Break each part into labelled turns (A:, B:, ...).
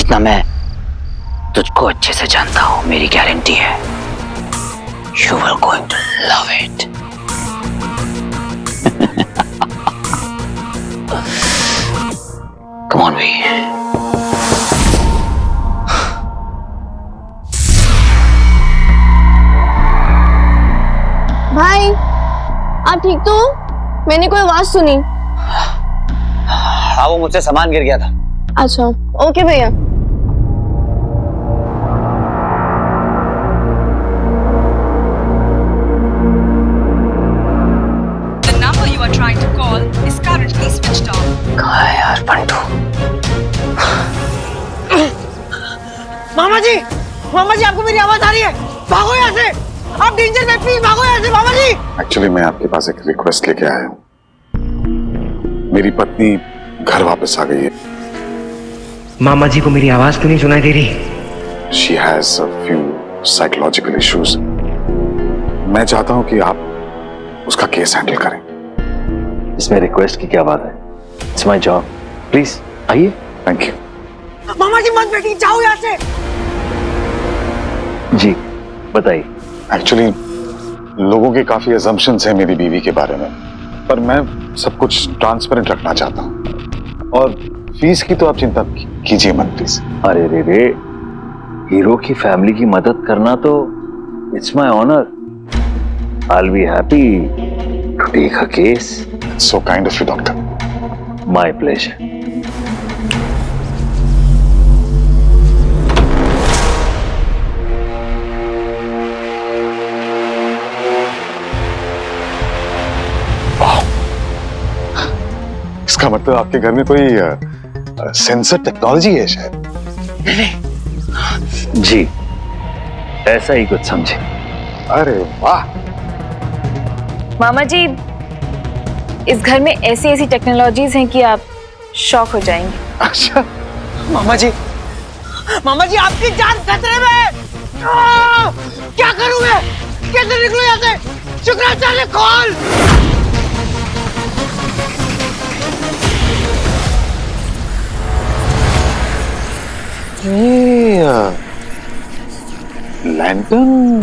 A: जितना मैं तुझको अच्छे से जानता हूं, मेरी गारंटी है you will going to love it. Come on भाई।
B: भाई आप ठीक तो हो? मैंने कोई आवाज सुनी।
A: हाँ, वो मुझसे सामान गिर गया था।
B: अच्छा ओके भैया।
C: The number you are trying to call is currently switched off.
A: कहाँ है यार पंटू?
D: मामा जी आपको मेरी आवाज आ रही है? भागो यहाँ से, आप डेंजर में, प्लीज भागो यहाँ से मामा जी।
E: एक्चुअली मैं आपके पास एक रिक्वेस्ट लेके आया हूँ। मेरी पत्नी घर वापस आ गई है।
F: मामा जी को मेरी आवाज क्यों नहीं सुनाई दे रही?
E: She has a few psychological issues. मैं चाहता हूँ कि आप उसका केस हैंडल करें।
G: इसमें रिक्वेस्ट की क्या बात है? इट्स माय जॉब, प्लीज आइए।
E: Thank you.
D: मामा जी मत बैठिए, जाओ यहाँ से।
G: जी बताइए।
E: एक्चुअली लोगों के काफी assumptions हैं मेरी बीवी के बारे में, पर मैं सब कुछ ट्रांसपेरेंट रखना चाहता हूँ। और फीस की तो आप चिंता कीजिए मत प्लीज।
G: अरे रे, हीरो की फैमिली की मदद करना तो it's my honour. I be happy to take a case.
E: So kind of you doctor.
G: My pleasure.
E: इसका मतलब आपके घर में कोई सेंसर टेक्नोलॉजी है शायद।
G: जी ऐसा ही कुछ समझे।
E: अरे वाह।
B: मामा जी इस घर में ऐसी ऐसी टेक्नोलॉजीज हैं कि आप शॉक हो जाएंगे।
E: अच्छा
D: मामा जी आपकी जान खतरे में है। क्या करूं मैं? कैसे निकलूं यहाँ से? शुक्राचार्य कॉल।
E: लैंटर्न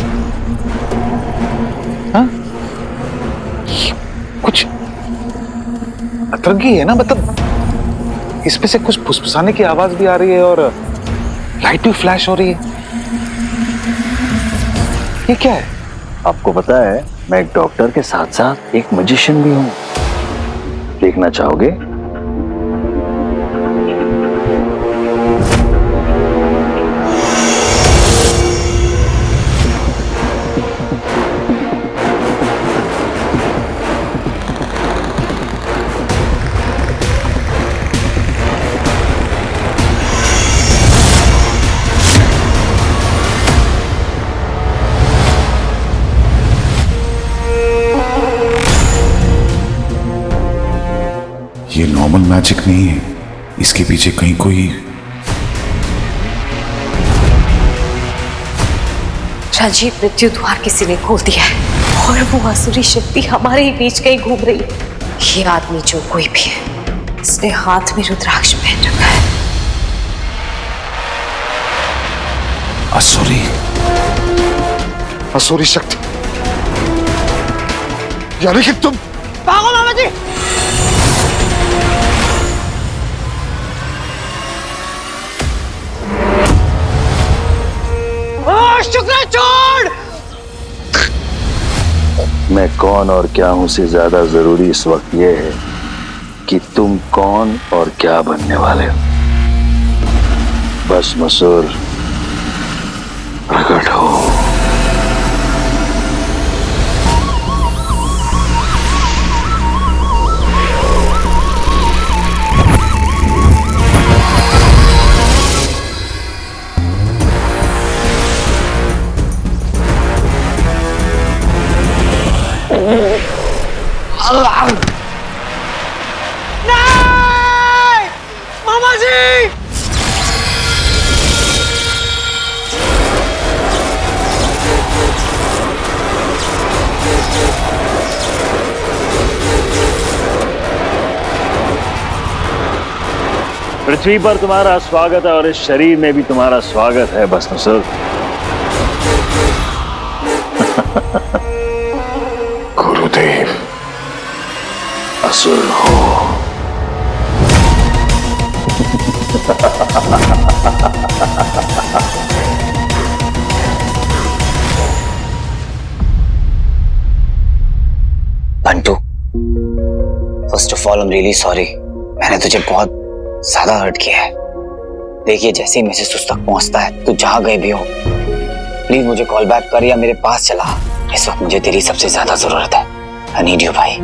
E: कुछ अतरंगी है ना, मतलब इसमें से कुछ फुसफुसाने की आवाज भी आ रही है और लाइट भी फ्लैश हो रही है। ये क्या है?
G: आपको पता है मैं एक डॉक्टर के साथ साथ एक मैजिशियन भी हूँ। देखना चाहोगे?
E: ये नॉर्मल मैजिक नहीं है, इसके पीछे कहीं कोई।
H: राजीव, मृत्यु द्वार किसी ने खोल दिया है और वो आसुरी शक्ति हमारे ही बीच कहीं घूम रही है। ये आदमी जो कोई भी है, इसने हाथ में रुद्राक्ष पहन रखा है।
E: असुरी शक्ति, यानी कि तुम।
D: भागो मामा जी। शुक्र छोड़।
G: मैं कौन और क्या हूं से ज्यादा जरूरी इस वक्त यह है कि तुम कौन और क्या बनने वाले हो। बस मसूर प्रकट हो।
D: नहीं! मामा जी!
G: पृथ्वी पर तुम्हारा स्वागत है और इस शरीर में भी तुम्हारा स्वागत है भस्मासुर।
E: गुरुदेव,
G: असुर हो।
A: Bantu, first of all I am really sorry. मैंने तुझे बहुत ज्यादा हर्ट किया है। देखिए, जैसे ही मैसेज तुझ तक पहुंचता है, तू जहां गए भी हो, प्लीज मुझे कॉल बैक कर या मेरे पास चला। इस वक्त मुझे तेरी सबसे ज्यादा जरूरत है। आई नीड यू भाई,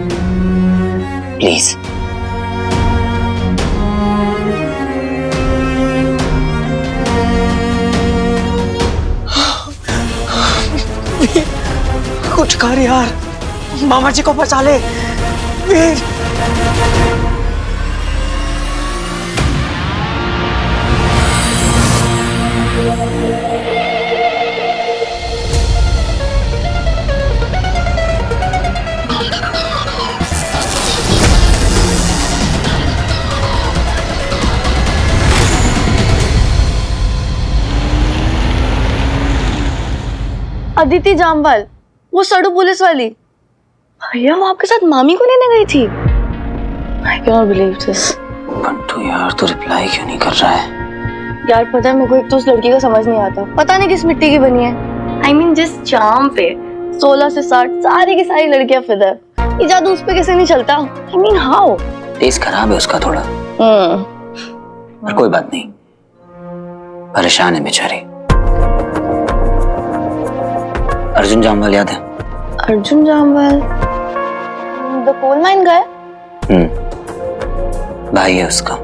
A: प्लीज।
D: कुछ कर यार, मामा जी को बचा ले वीर।
I: अदिति जामवाल, वो सड़ू पुलिस वाली। भैया वो आपके साथ मामी को लेने गई थी। I cannot believe this।
A: Bantu यार, तू रिप्लाई क्यों नहीं कर रहा है?
I: यार पता है मेरे को एक तो उस लड़की का समझ नहीं आता, पता नहीं किस मिट्टी की बनी है। I mean जिस चाम पे 16 से 60 सारी की सारी लड़कियां फिदा है, ये जादू उस पे कैसे नहीं चलता? I mean how?
A: टेस्ट खराब है उसका थोड़ा, पर कोई बात नहीं, परेशान है बेचारी। अर्जुन जामवाल याद है?
I: Arjun Jamwal, the coal mine guy.
A: भाई है उसका।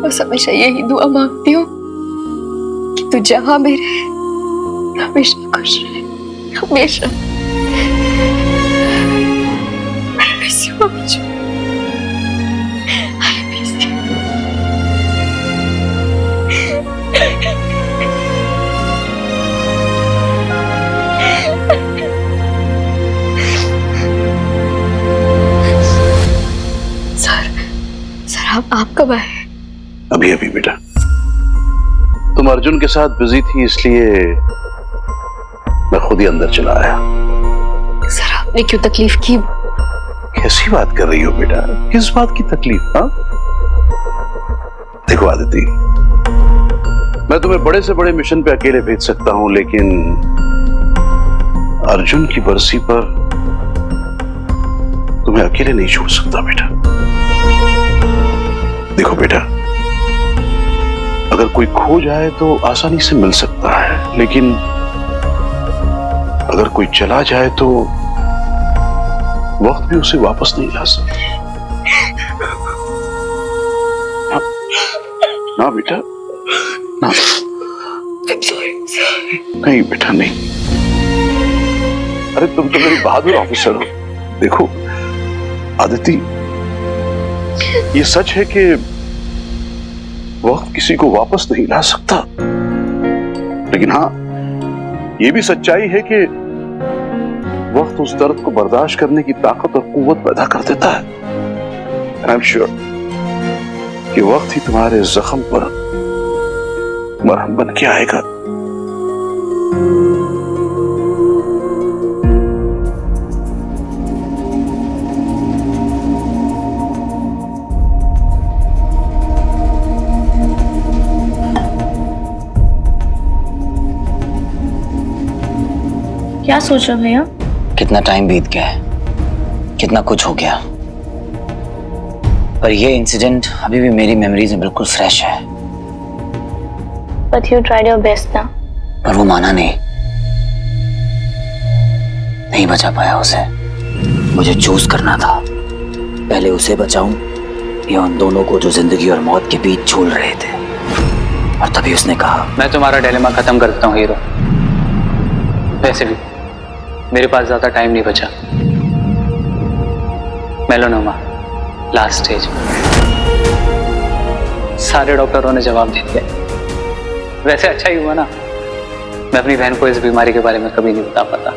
H: बस हमेशा यही दुआ मांगती हूँ कि तू जहां भी रहे हमेशा खुश रहे, हमेशा। I miss you, Arjun। I miss you। Sir आप कब आए?
G: अभी अभी बेटा, तुम अर्जुन के साथ बिजी थी इसलिए मैं खुद ही अंदर चला आया।
H: सर आपने क्यों तकलीफ की?
G: कैसी बात कर रही हो बेटा, किस बात की तकलीफ? हाँ देखो आदिति, मैं तुम्हें बड़े से बड़े मिशन पे अकेले भेज सकता हूं, लेकिन अर्जुन की बरसी पर तुम्हें अकेले नहीं छोड़ सकता बेटा। देखो बेटा, अगर कोई खो जाए तो आसानी से मिल सकता है, लेकिन अगर कोई चला जाए तो वक्त भी उसे वापस नहीं ला सकता। ना बेटा, ना। नहीं बेटा नहीं। अरे तुम तो मेरी बहादुर ऑफिसर हो। देखो आदिति, ये सच है कि वक्त किसी को वापस नहीं ला सकता, लेकिन हाँ ये भी सच्चाई है कि वक्त उस दर्द को बर्दाश्त करने की ताकत और कुव्वत पैदा कर देता है। आई एम श्योर कि वक्त ही तुम्हारे जख्म पर मरहम बन के आएगा।
I: क्या सोच रहे हो भैया?
A: कितना टाइम बीत गया है, कितना कुछ हो गया, पर ये इंसिडेंट अभी भी मेरी मेमोरीज में बिल्कुल फ्रेश है।
I: But you tried your best ना।
A: पर वो माना नहीं बचा पाया उसे। मुझे चूज करना था, पहले उसे बचाऊं या उन दोनों को जो जिंदगी और मौत के बीच झूल रहे थे। और तभी उसने कहा,
J: मैं तुम्हारा डिलेमा खत्म कर देता हूँ हीरो। वैसे भी मेरे पास ज्यादा टाइम नहीं बचा। Melanoma last stage. सारे डॉक्टरों ने जवाब दे दिया। वैसे अच्छा ही हुआ ना, मैं अपनी बहन को इस बीमारी के बारे में कभी नहीं बता पाता।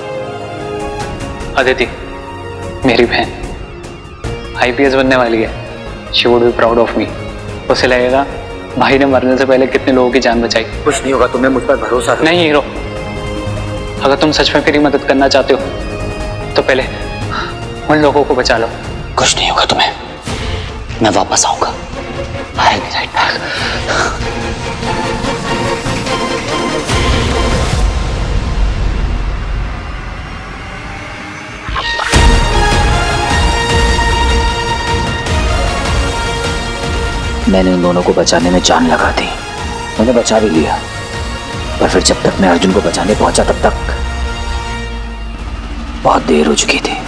J: अदिति मेरी बहन आईपीएस बनने वाली है। She would be proud of me. उसे लगेगा भाई ने मरने से पहले कितने लोगों की जान बचाई।
A: कुछ नहीं होगा, तुम्हें मुझ पर भरोसा
J: नहीं हीरो, अगर तुम सच में मेरी मदद करना चाहते हो तो पहले उन लोगों को बचा लो।
A: कुछ नहीं होगा तुम्हें, मैं वापस आऊंगा। I'll be right back. मैंने उन दोनों को बचाने में जान लगा दी। मैंने बचा भी लिया, पर फिर जब तक मैं अर्जुन को बचाने पहुंचा तब तक बहुत देर हो चुकी थी।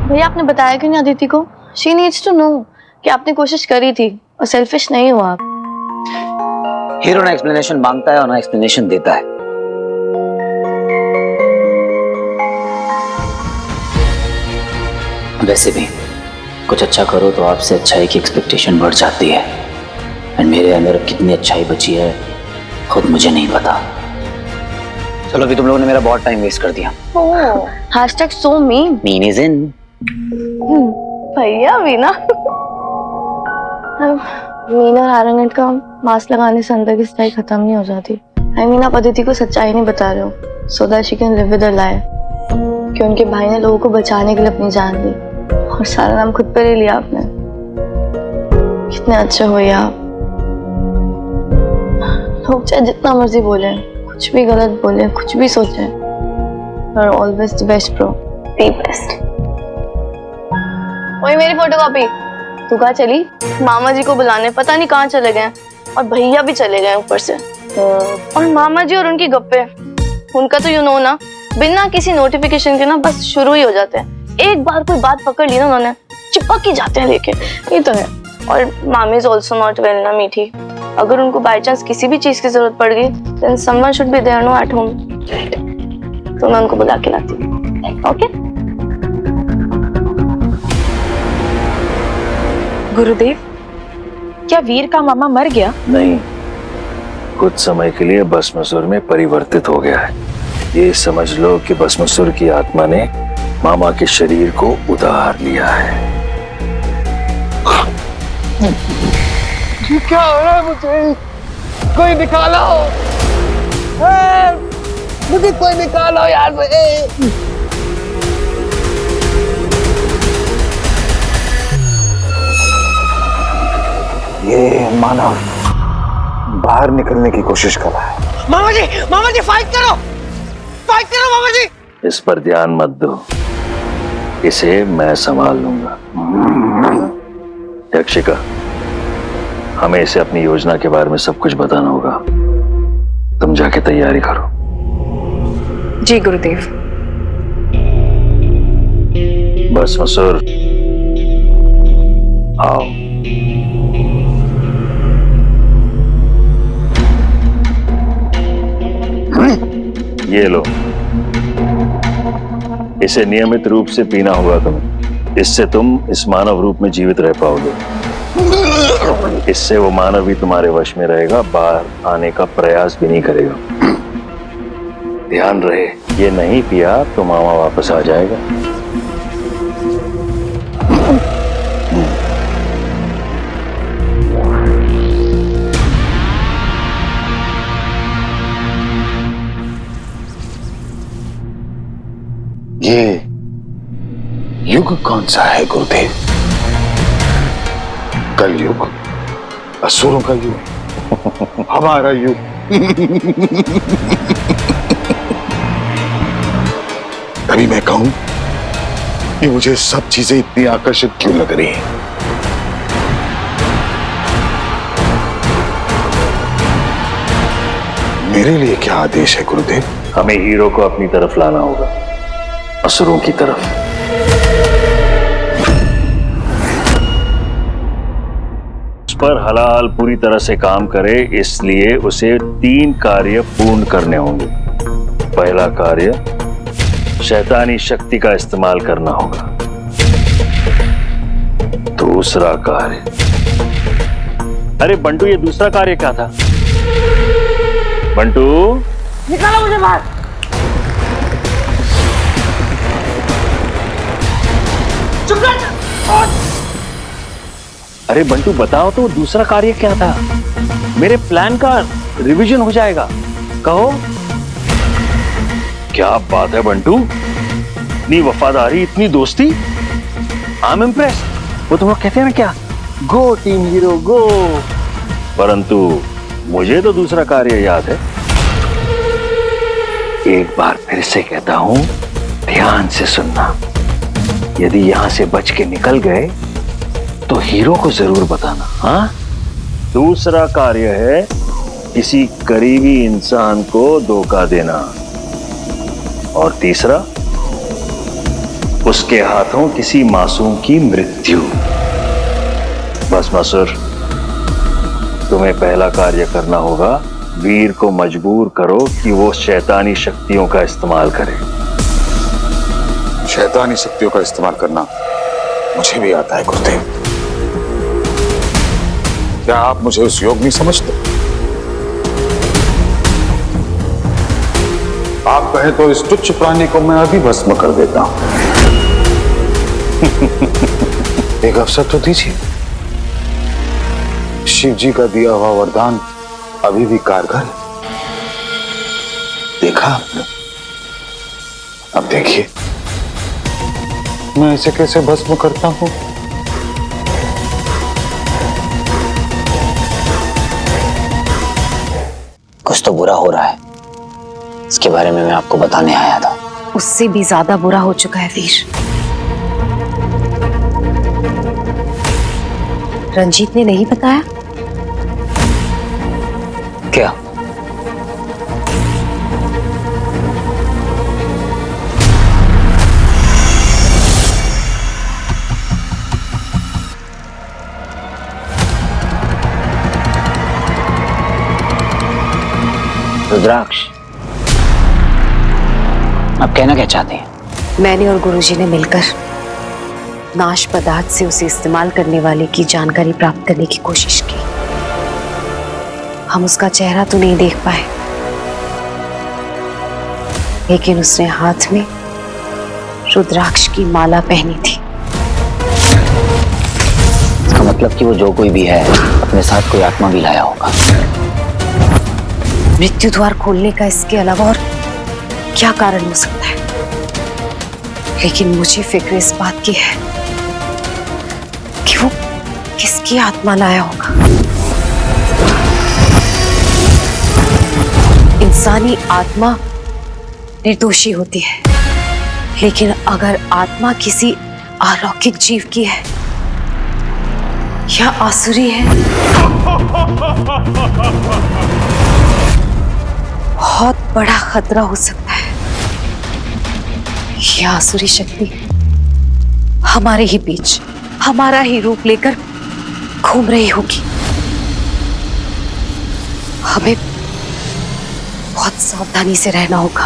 I: भैया आपने बताया क्यों नहीं अदिति को? शी नीड्स टू नो कि आपने कोशिश करी थी और सेल्फिश नहीं हुआ आप।
A: हीरो ना एक्सप्लेनेशन मांगता है और ना एक्सप्लेनेशन देता है। वैसे भी कुछ अच्छा करो तो आपसे अच्छाई की एक्सपेक्टेशन बढ़ जाती है। और मेरे अंदर कितनी अच्छाई बची है खुद मुझे नहीं पता। चलो अभी तुम लोगों ने मेरा बहुत टाइम वेस्ट कर दिया।
I: Hashtag so mean.
A: Mean is in.
I: भैया भी ना। मीन और आरंगट का मास्क लगाने से अंदर की सच्चाई खत्म नहीं हो जाती। आई मीन आप अदिति को सच्चाई नहीं बता रहे हो so that she can live with her life. कि उनके भाई ने लोगों को बचाने के लिए अपनी जान दी और सारा नाम खुद पे ले लिया आपने। कितने अच्छे हो आप। लोग चाहे जितना मर्जी बोले, कुछ भी गलत बोले, कुछ भी सोचे, you are always the best bro, the best. वही मेरी फोटोकॉपी तू कहाँ चली? मामा जी को बुलाने पता नहीं कहाँ चले गए और भैया भी चले गए ऊपर से। और मामा जी और उनकी गप्पे, उनका तो यू नो ना, बिना किसी नोटिफिकेशन के ना बस शुरू ही हो जाते हैं। एक बार कोई बात पकड़ ली ना उन्होंने चिपक ही जाते हैं लेके। ये तो है। और मामी इज ऑल्सो नॉट वेल ना मीठी। अगर उनको बाई चांस किसी भी चीज की जरूरत पड़ गई then someone should be there no at home. तो मैं उनको बुला के लाती हूँ। ओके
B: गुरुदेव, क्या वीर का मामा मर गया?
K: नहीं, कुछ समय के लिए भस्मासुर में परिवर्तित हो गया है। ये समझ लो कि भस्मासुर की आत्मा ने मामा के शरीर को उधार लिया है।
D: क्या हो रहा है मुझे? कोई निकालो, मुझे कोई निकालो यार।
E: ये मानव बाहर निकलने की कोशिश कर रहा है।
D: मामा जी फाइट करो मामा जी।
K: इस पर ध्यान मत दो, इसे मैं संभाल लूंगा। यक्षिका, हमें इसे अपनी योजना के बारे में सब कुछ बताना होगा। तुम जाके तैयारी करो।
B: जी गुरुदेव।
K: भस्मासुर आओ। ये लो, इसे नियमित रूप से पीना होगा तुम्हें। इससे तुम इस मानव रूप में जीवित रह पाओगे। इससे वो मानव भी तुम्हारे वश में रहेगा, बाहर आने का प्रयास भी नहीं करेगा। ध्यान रहे, ये नहीं पिया तो मामा वापस आ जाएगा।
E: ये युग कौन सा है गुरुदेव? कलयुग, असुरों का युग, हमारा युग। तभी मैं कहूं कि मुझे सब चीजें इतनी आकर्षित क्यों लग रही हैं। मेरे लिए क्या आदेश है गुरुदेव?
K: हमें हीरो को अपनी तरफ लाना होगा, असुरों की तरफ। उस पर हलाल पूरी तरह से काम करे, इसलिए उसे 3 कार्य पूर्ण करने होंगे। पहला कार्य, शैतानी शक्ति का इस्तेमाल करना होगा। दूसरा कार्य, अरे बंटू, ये दूसरा कार्य क्या था? बंटू,
D: निकालो मुझे बाहर। चुप कर।
K: अरे बंटू बताओ तो दूसरा कार्य क्या था? मेरे प्लान का रिवीजन हो जाएगा। कहो। क्या बात है बंटू, इतनी वफादारी, इतनी दोस्ती। I am impressed. वो तुम लोग कहते हैं ना क्या, गो टीम हीरो गो। परंतु मुझे तो दूसरा कार्य याद है। एक बार फिर से कहता हूं, ध्यान से सुनना। यदि यहां से बच के निकल गए तो हीरो को जरूर बताना। हाँ, दूसरा कार्य है किसी करीबी इंसान को धोखा देना, और तीसरा, उसके हाथों किसी मासूम की मृत्यु। बस मसुर, तुम्हें पहला कार्य करना होगा, वीर को मजबूर करो कि वो शैतानी शक्तियों का इस्तेमाल करे।
E: शैतानी शक्तियों का इस्तेमाल करना मुझे भी आता है गुरुदेव। क्या आप मुझे उस योग नहीं समझते? आप कहें तो इस तुच्छ प्राणी को मैं अभी भस्म कर देता हूं। एक अवसर तो दीजिए। शिव जी का दिया हुआ वरदान अभी भी कारगर है। देखा आपने? अब देखिए मैं इसे कैसे भस्म करता हूं।
A: कुछ तो बुरा हो रहा है, इसके बारे में मैं आपको बताने आया था।
H: उससे भी ज्यादा बुरा हो चुका है वीर। रंजीत ने नहीं बताया?
A: क्या? रुद्राक्ष, आप कहना क्या चाहते हैं?
H: मैंने और गुरुजी ने मिलकर नाश पदार्थ से उसे इस्तेमाल करने वाले की जानकारी प्राप्त करने की कोशिश की। हम उसका चेहरा तो नहीं देख पाए, लेकिन उसने हाथ में रुद्राक्ष की माला पहनी थी।
A: इसका मतलब कि वो जो कोई भी है, अपने साथ कोई आत्मा भी लाया होगा।
H: मृत्यु द्वार खोलने का इसके अलावा और क्या कारण हो सकता है? लेकिन मुझे फिक्र इस बात की है कि वो किसकी आत्मा लाया होगा। इंसानी आत्मा निर्दोषी होती है, लेकिन अगर आत्मा किसी अलौकिक जीव की है या आसुरी है, बहुत बड़ा खतरा हो सकता है। यह आसुरी शक्ति हमारे ही बीच हमारा ही रूप लेकर घूम रही होगी। हमें बहुत सावधानी से रहना होगा।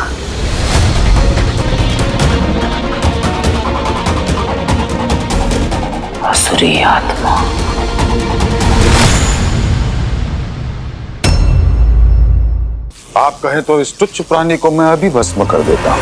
A: आसुरी आत्मा।
E: आप कहें तो इस तुच्छ प्राणी को मैं अभी भस्म कर देता हूं।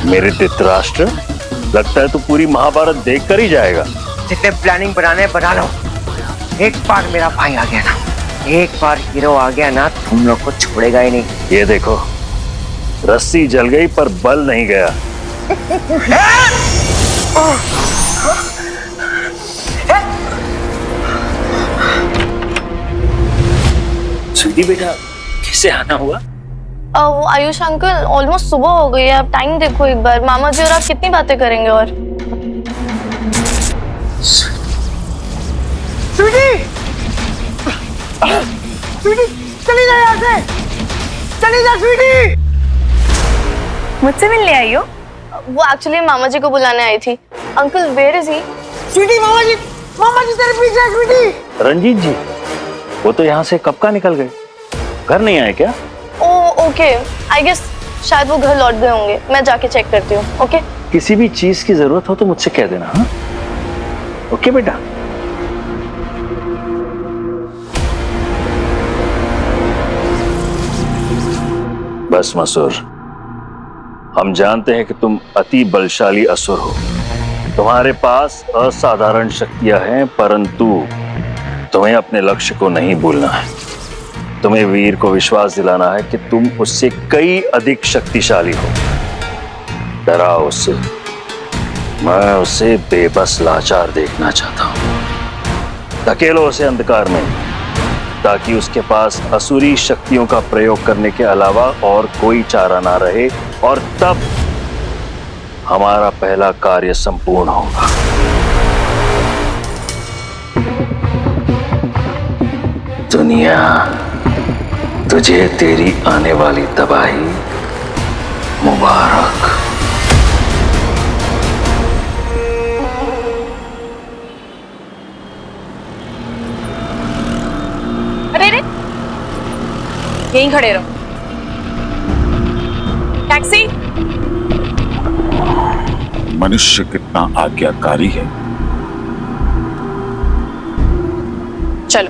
K: मेरे धृतराष्ट्र, लगता है तू पूरी महाभारत देख कर ही जाएगा।
D: जितने प्लानिंग बनाने बना लो। एक बार मेरा भाई आ गया ना, एक बार हीरो आ गया ना, तुम लोग को छोड़ेगा ही नहीं।
K: ये देखो, रस्सी जल गई पर बल नहीं गया।
J: स्वीटी बेटा, कैसे आना हुआ?
I: आयुष अंकल, ऑलमोस्ट सुबह हो गई है, आप टाइम देखो एक बार। मामा जी और आप कितनी बातें करेंगे और?
D: स्वीटी, स्वीटी, चली जा यहाँ से, चली जा स्वीटी।
B: मुझसे मिलने आई हो?
I: वो एक्चुअली मामा जी को बुलाने आई थी। Uncle, where is he?
D: Sweetie, मामा जी तेरे पीछे है स्वीटी।
K: रंजीत जी, वो तो यहाँ से कब का निकल गए, घर नहीं आए क्या?
I: ओके, आई गेस शायद वो घर लौट गए होंगे। मैं जाके चेक करती हूँ। ओके?
K: किसी भी चीज की जरूरत हो तो मुझसे कह देना। हाँ, ओके बेटा। बस मसूर, हम जानते हैं कि तुम अति बलशाली असुर हो, तुम्हारे पास असाधारण शक्तियां हैं, परंतु तुम्हें अपने लक्ष्य को नहीं भूलना है। तुम्हें वीर को विश्वास दिलाना है कि तुम उससे कई अधिक शक्तिशाली हो। डराओ उससे, मैं उसे बेबस लाचार देखना चाहता हूं। धकेलो उसे अंधकार में, ताकि उसके पास असुरी शक्तियों का प्रयोग करने के अलावा और कोई चारा ना रहे, और तब हमारा पहला कार्य संपूर्ण होगा। दुनिया, तुझे तेरी आने वाली तबाही मुबारक।
B: अरे रे, यहीं खड़े रहो। टैक्सी।
E: मनुष्य कितना आज्ञाकारी है।
B: चलो।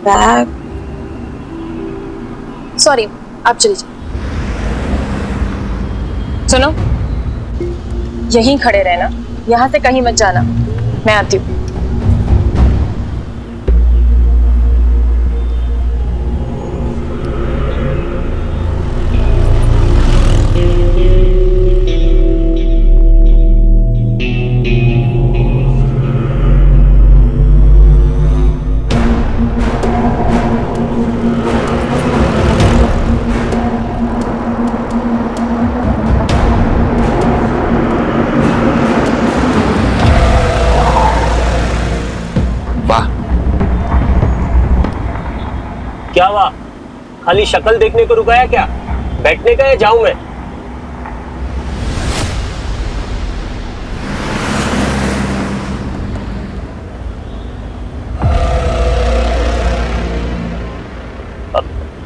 B: बैग, सॉरी, आप चलिए। सुनो, यहीं खड़े रहना, यहां से कहीं मत जाना, मैं आती हूँ।
L: क्या हुआ? खाली शक्ल देखने को रुका है क्या? बैठने का या जाऊं मैं?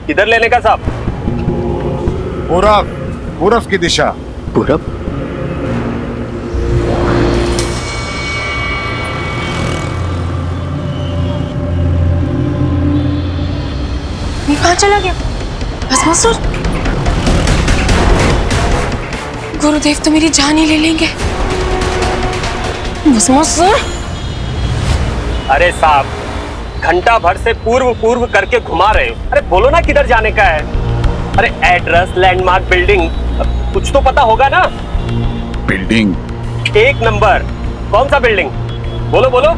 L: किधर लेने का साहब?
E: पूरब की दिशा।
K: पूरब?
B: कहाँ चला गया? भस्मासुर? गुरुदेव तो मेरी जान ही ले लेंगे। भस्मासुर?
L: अरे साहब, घंटा भर से पूर्व करके घुमा रहे हो। अरे बोलो ना किधर जाने का है? अरे एड्रेस, लैंडमार्क, बिल्डिंग, कुछ तो पता होगा ना?
E: Building
L: 1 number. कौन सा बिल्डिंग? बोलो बोलो।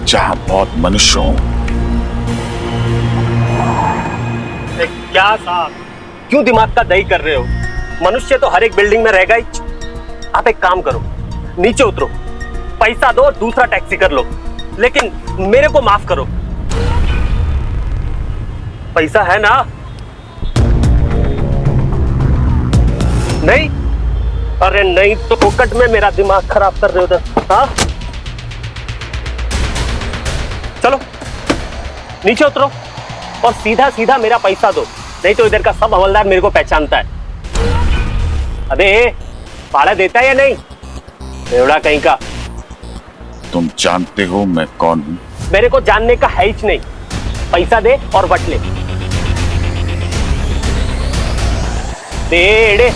E: जहां बहुत मनुष्य हो।
L: क्या साहब, क्यों दिमाग का दही कर रहे हो? मनुष्य तो हर एक बिल्डिंग में रहेगा ही। आप एक काम करो, नीचे उतरो, पैसा दो और दूसरा टैक्सी कर लो, लेकिन मेरे को माफ करो। पैसा है ना? नहीं? अरे नहीं तो फोकट में मेरा दिमाग खराब कर रहे हो उधर। हाँ, चलो नीचे उतरो और सीधा सीधा मेरा पैसा दो, नहीं तो इधर का सब हवलदार मेरे को पहचानता है। अबे भाड़ा देता है या नहीं? एवड़ा कहीं का।
E: तुम जानते हो मैं कौन हूं?
L: मेरे को जानने का है ही नहीं। पैसा दे और बट ले। दे,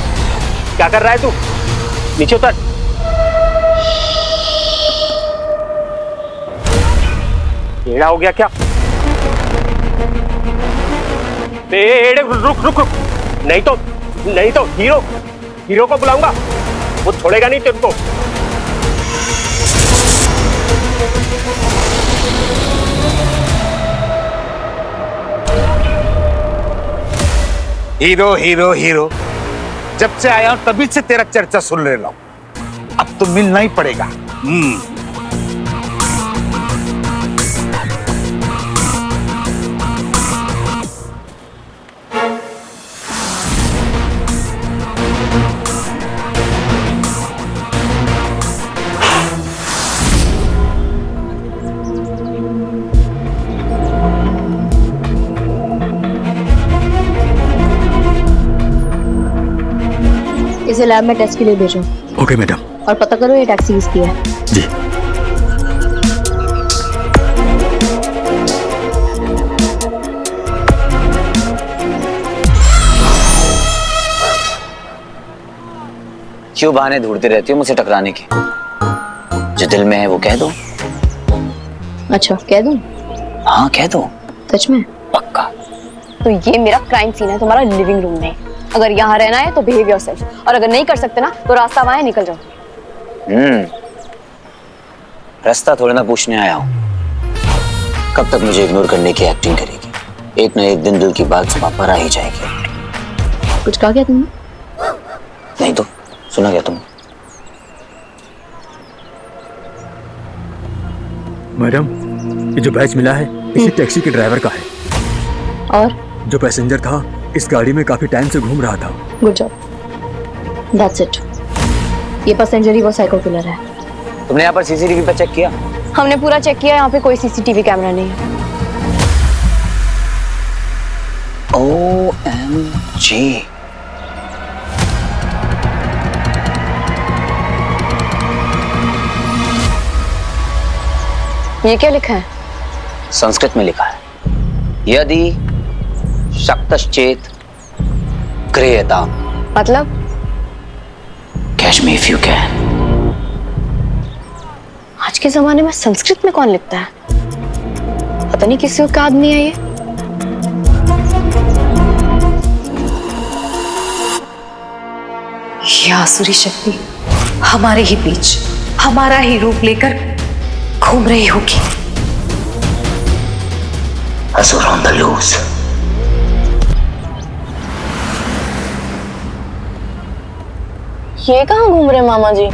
L: क्या कर रहा है तू? नीचे उतर। एड़ा हो गया क्या? रुक, नहीं तो हीरो को बुलाऊंगा, वो छोड़ेगा नहीं तेरे को।
M: हीरो हीरो हीरो, जब से आया हूं तभी से तेरा चर्चा सुन ले रहा हूं। अब तो मिलना ही पड़ेगा।
I: इसे लैब में टेस्ट के लिए भेजो।
F: Okay madam.
I: और पता करो ये टैक्सी किसकी है।
F: जी।
A: क्यों बहाने ढूंढती रहती हो मुझसे टकराने के? जो दिल में है वो कह दो।
I: अच्छा कह दूं?
A: हाँ कह दो।
I: सच में?
A: पक्का।
I: तो ये मेरा क्राइम सीन है तुम्हारा लिविंग रूम में। अगर यहाँ रहना है तो बिहेव योरसेल्फ, और अगर नहीं कर सकते ना तो रास्ता वहां है, निकल जाओ।
A: रास्ता थोड़ा ना पूछने आया हूँ। कब तक मुझे इग्नोर करने की एक्टिंग करेगी? एक न एक दिन दिल की बात सुबह पर आ ही जाएगी।
I: कुछ कहा क्या तुमने?
A: नहीं तो सुना क्या तुम?
F: मैडम, ये जो बैच मिला है इसी टैक्सी के ड्राइवर का है।
I: और
F: जो पैसेंजर था इस गाड़ी में काफी टाइम से घूम रहा था।
I: Good job, that's it. ये पैसेंजर ही वो साइको किलर है।
A: तुमने यहाँ पर सीसीटीवी पर चेक किया?
I: हमने पूरा चेक किया, यहाँ पे कोई सीसीटीवी कैमरा नहीं है।
A: OMG।
I: ये क्या लिखा है?
A: संस्कृत में लिखा है, यदि शक्तश्चेत क्रियताम।
I: मतलब?
A: Catch me if you can.
I: आज के जमाने में संस्कृत में कौन लिखता है? पता नहीं किस युग का आदमी है ये।
H: ये आसुरी शक्ति हमारे ही बीच हमारा ही रूप लेकर घूम रही होगी।
A: असुर ऑन द लूज।
I: ये कहाँ घूम रहे मामा जी?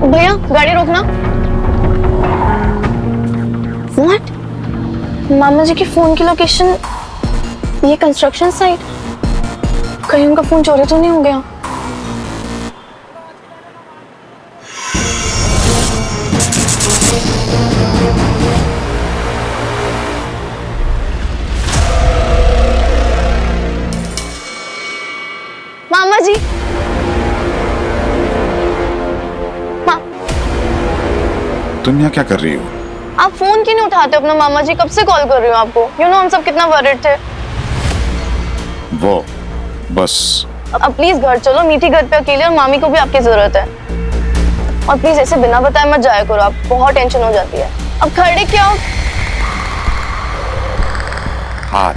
I: भैया गाड़ी रोकना। What? मामा जी के फोन की लोकेशन ये कंस्ट्रक्शन साइट। कहीं उनका फोन चोरी तो नहीं हो गया? मामा जी,
E: तुम यहाँ क्या कर रही हो?
I: आप फोन क्यों नहीं उठाते अपना? मामा जी कब से कॉल कर रही हूँ आपको। यू नो हम सब कितना वरिड थे।
E: वो बस
I: अब प्लीज घर चलो, मीठी घर पे अकेले, और मामी को भी आपकी जरूरत है। और प्लीज ऐसे बिना बताए मत जाया करो, आप बहुत टेंशन हो जाती है। अब खड़े क्या हो?
E: हाथ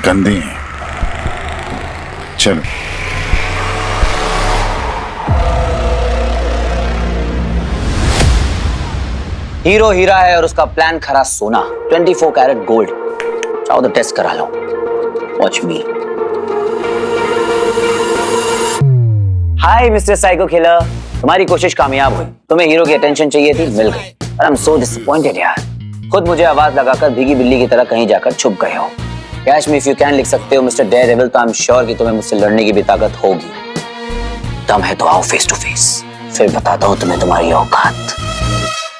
E: गंदे हैं। चलो।
A: हीरो हीरा है और उसका प्लान खरा सोना, 24 कैरेट गोल्ड। चाहो तो टेस्ट करा लो। Watch me. Hi mister psycho killer, तुम्हारी कोशिश कामयाब हुई। तुम्हें हीरो की अटेंशन चाहिए थी, मिल गई। आई एम सो डिसअपॉइंटेड यार। खुद मुझे आवाज लगाकर भीगी बिल्ली की तरह कहीं जाकर छुप गए हो। Catch me if you can लिख सकते हो मिस्टर डेयरडेविल, तो आई एम श्योर कि तुम्हें मुझसे लड़ने की भी ताकत होगी। दम है तो आओ फेस टू फेस, फिर बताता हूँ तुम्हें तुम्हारी औकात।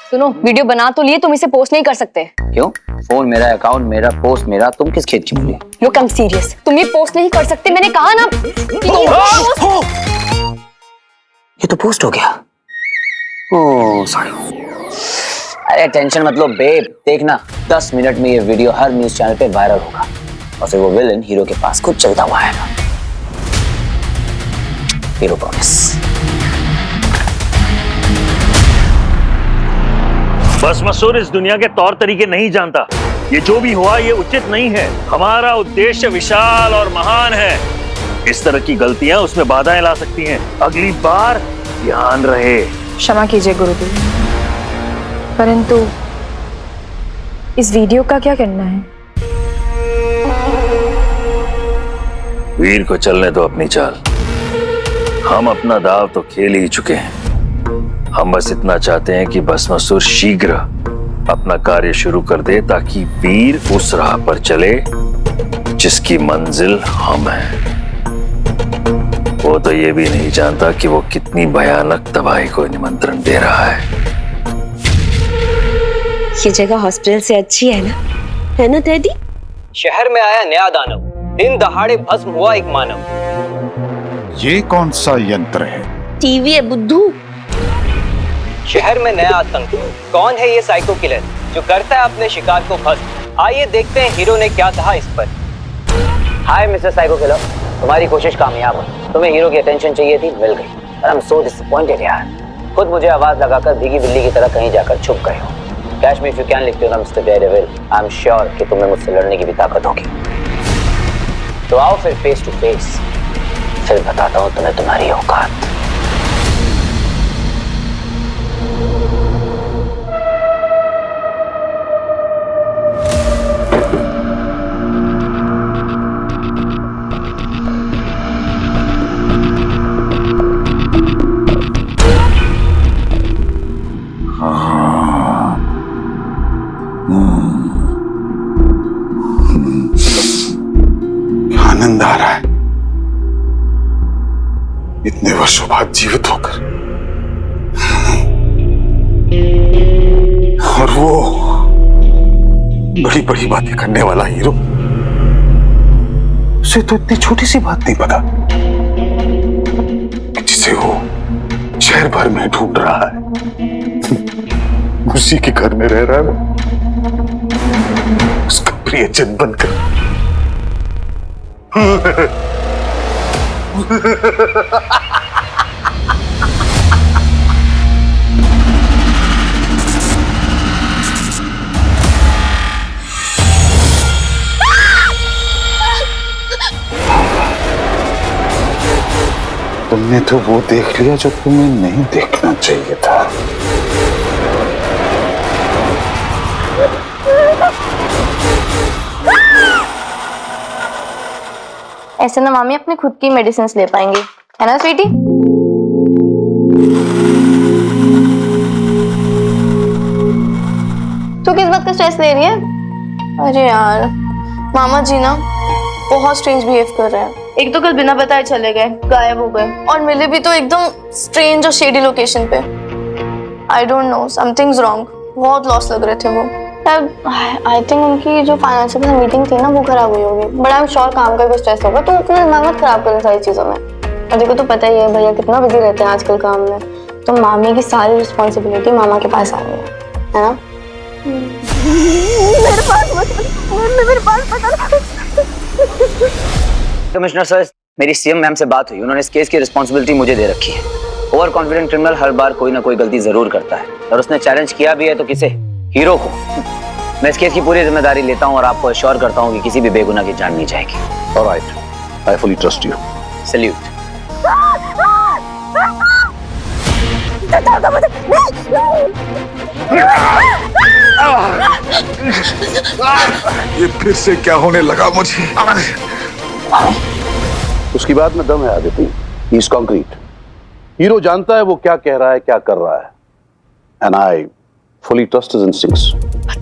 I: सुनो, वीडियो बना तो लिए, तुम इसे पोस्ट नहीं कर सकते।
A: क्यों? फोन मेरा, अकाउंट मेरा, पोस्ट मेरा, तुम किस खेत की मूली?
I: लुक आई एम सीरियस, तुम ये पोस्ट नहीं कर सकते, मैंने कहा ना।
A: ये तो पोस्ट हो गया। Oh sorry. अरे टेंशन मत लो बेब, देखना 10 मिनट में ये वीडियो हर न्यूज चैनल पे वायरल होगा और फिर वो विलन हीरो के पास खुद चलता हुआ आएगा। Hero promise.
G: बस मसूर इस दुनिया के तौर तरीके नहीं जानता। ये जो भी हुआ ये उचित नहीं है। हमारा उद्देश्य विशाल और महान है। इस तरह की गलतियां उसमें बाधाएं ला सकती हैं। अगली बार ध्यान रहे।
B: क्षमा कीजिए गुरुदेव, परंतु इस वीडियो का क्या करना है?
K: वीर को चलने दो अपनी चाल। हम अपना दाव तो खेल ही चुके हैं। हम बस इतना चाहते हैं कि भस्मासुर शीघ्र अपना कार्य शुरू कर दे, ताकि वीर उस राह पर चले जिसकी मंजिल हम हैं। वो तो ये भी नहीं जानता कि वो कितनी भयानक तबाही को निमंत्रण दे रहा है।
H: ये जगह हॉस्पिटल से अच्छी है ना डैडी?
A: शहर में आया नया दानव, दिन दहाड़े भस्म हुआ एक मानव।
M: ये कौन सा यंत्र है?
H: टीवी है बुद्धू।
A: शहर में नया आतंक। कौन है ये साइको किलर जो करता है अपने शिकार को भस्म? आइए देखते हैं हीरो ने क्या कहा इस पर। हाय मिस्टर साइको किलर, तुम्हारी कोशिश कामयाब हुई। तुम्हें हीरो की अटेंशन चाहिए थी, मिल गई। पर आई एम सो डिसअपॉइंटेड यार। खुद मुझे आवाज लगाकर भीगी बिल्ली की तरह कहीं जाकर छुप गए हो। Cash me if you can लिखते हो ना mister Daredevil. I am sure कि तुम्हें मुझसे लड़ने की भी ताकत होगी। तो आओ फिर फेस टू फेस, फिर बताता हूँ तुम्हें तुम्हारी औकात।
E: आनंद आ रहा है इतने वर्षों बाद जीवित होकर। और वो बड़ी बड़ी बातें करने वाला हीरो, उसे तो इतनी छोटी सी बात नहीं पता जिसे वो शहर भर में ढूंढ रहा है। उसी के घर में रह रहा है, उसका प्रियजन बनकर। तुमने तो वो देख लिया जो तुम्हें नहीं देखना चाहिए था।
I: ऐसे ना मामी अपनी खुद की मेडिसिन ले पाएंगी, है ना स्वीटी? तू किस बात का स्ट्रेस ले रही है? अरे यार मामा जी ना बहुत स्ट्रेंज बिहेव कर रहे हैं। एक तो कल बिना बताए चले गए, गायब हो गए, और मिले भी तो एकदम स्ट्रेंज और शेडी लोकेशन पे। I don't know, something's wrong. बहुत लॉस लग रहे थे वो। आई थिंक उनकी जो फाइनेंशियल मीटिंग थी ना वो खराब हुई होगी, बट आई एम श्योर काम का भी स्ट्रेस होगा। तो अपना दिमाग मत खराब कर सारी चीजों में। और देखो तो पता ही है भैया कितना बिजी रहते हैं आजकल काम में, तो मामी की सारी रिस्पॉन्सिबिलिटी मामा के पास आ गई है ना? मेरे पास
A: कमिश्नर सर, मेरी सीएम मैम से बात हुई। उन्होंने इस केस की रिस्पॉन्सिबिलिटी मुझे दे रखी है। ओवर कॉन्फिडेंट क्रिमिनल हर बार कोई ना कोई गलती जरूर करता है, और उसने चैलेंज किया भी है तो किसे? हीरो को। मैं इस केस की पूरी जिम्मेदारी लेता हूं और आपको अश्योर करता हूं कि किसी भी बेगुनाह की जान नहीं जाएगी।
G: Alright, I fully trust you.
A: Salute.
E: ये फिर से क्या होने लगा मुझे?
G: उसकी बात में दम है Aditi. He is concrete. Hero जानता है वो क्या कह रहा है, क्या कर रहा है, and I fully trust his instincts.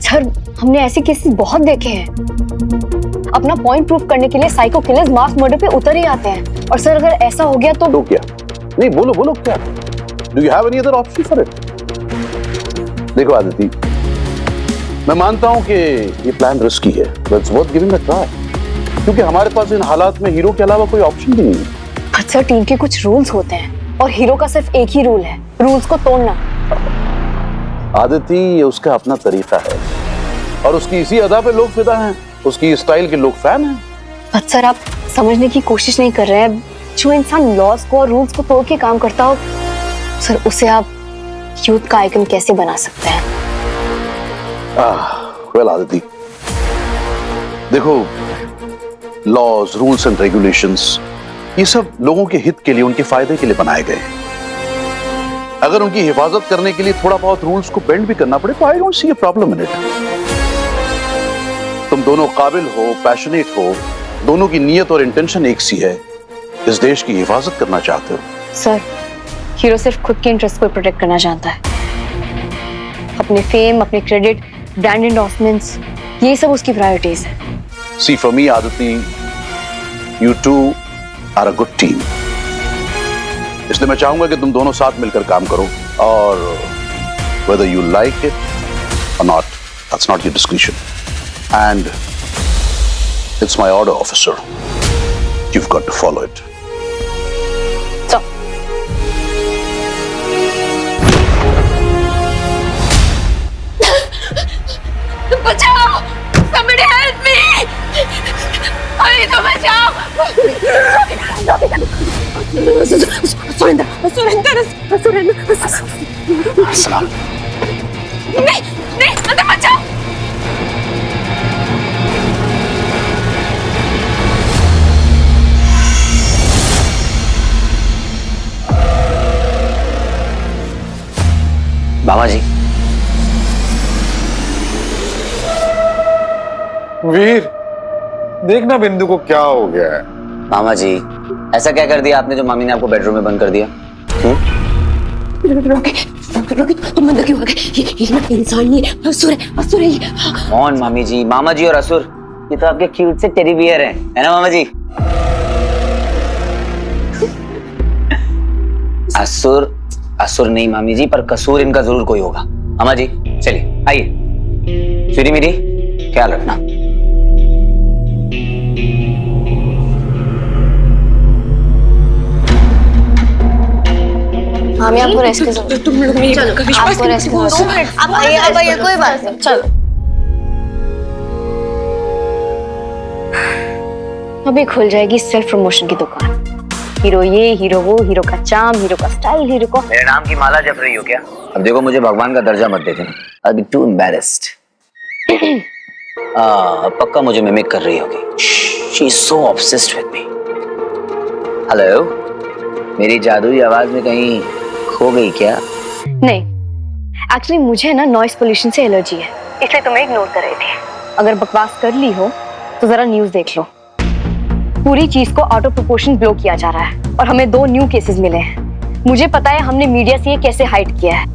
H: Sir हमने ऐसे केसेस बहुत देखे हैं। अपना पॉइंट प्रूव करने के लिए साइको किलर्स मास मर्डर पे उतर ही आते हैं। और सर अगर ऐसा हो गया तो
G: क्या? नहीं बोलो बोलो क्या? Do you have any other option for it? देखो आदिति, मैं मानता हूं कि ये प्लान रिस्की है, but it's worth giving a try, क्योंकि हमारे पास इन हालात में हीरो के अलावा कोई ऑप्शन भी नहीं है।
H: अच्छा, टीम के कुछ रूल्स होते हैं और हीरो का सिर्फ एक ही रूल है, रूल्स को तोड़ना।
G: आदिति, ये उसका अपना तरीका है और उसकी इसी अदा पे लोग फिदा हैं, उसकी स्टाइल के लोग फैन हैं।
H: बट सर आप समझने की कोशिश नहीं कर रहे हैं। जो इंसान लॉज को और रूल्स को तोड़ के काम करता हो सर, उसे आप यूथ का आइकन कैसे बना सकते हैं?
G: वेल आदिति, देखो, लॉज, रूल्स एंड रेगुलेशंस ये सब लोगों के हित के लिए, उनके फायदे के लिए बनाए गए हैं। अगर उनकी हिफाजत करने के लिए थोड़ा बहुत रूल्स को बेंड भी करना पड़े तो I don't see a problem in it. तुम दोनों काबिल हो, पैशनेट हो, दोनों की नीयत और इंटेंशन एक सी है, इस देश की हिफाजत करना चाहते हो।
H: सर, हीरो सिर्फ खुद के इंटरेस्ट को प्रोटेक्ट करना जानता है। अपने फेम, अपने क्रेडिट, ब्रांड एंडोर्समेंट्स, ये सब उसकी प्रायोरिटीज है।
G: See, for me, Aditi, you two are a good team. इसलिए मैं चाहूंगा कि तुम दोनों साथ मिलकर काम करो, और whether you like it or not, that's not your discretion. And it's my order, officer. You've got to follow it.
H: So.
B: बचाओ! Somebody help me! अरे तो बचाओ! सुरेंद्र!
A: सलाम।
B: नहीं, अंदर बचाओ!
A: बाबा जी।
E: वीर, देखना बिंदु को क्या हो गया है।
A: मामा जी, ऐसा क्या कर दिया आपने जो मम्मी ने आपको बेडरूम में बंद कर दिया?
H: रोके, तुम अंदर क्यों आ गए? ये ना इंसान नहीं है, असुर है ये।
A: कौन मामी जी? मामा जी और असुर, ये तो आपके क्यूट से टेडी बियर हैं, है ना मामा जी? असुर नहीं मामी जी, पर कसूर इनका जरूर कोई होगा। मामा जी चलिए, आइए। स्वीटी मेरी ख्याल रखना।
I: हम आपको रेस्ट कर तुम लोग मेरी आपको रेस्ट कर आप आइए कोई बात नहीं, चलो।
H: अभी खुल जाएगी सेल्फ प्रमोशन की दुकान। हीरो ये, हीरो वो, हीरो का चार्म, हीरो का स्टाइल, हीरो को।
A: मेरे नाम की माला जप रही हो क्या? अब देखो मुझे भगवान का दर्जा मत देते ना, I'll be too embarrassed। पक्का मुझे मिमिक कर रही होगी। She is so obsessed with me। Hello, मेरी जादुई आवाज में कहीं खो गई क्या?
H: नहीं, एक्चुअली मुझे ना नॉइस पोल्यूशन से एलर्जी है, इसलिए तुम्हें इग्नोर कर रही थी। अगर बकवास कर ली हो तो जरा न्यूज देख लो। पूरी चीज को आउट ऑफ प्रोपोर्शन ब्लो किया जा रहा है और हमें 2 न्यू केसेस मिले हैं। मुझे पता है हमने मीडिया से ये कैसे हाइड किया है।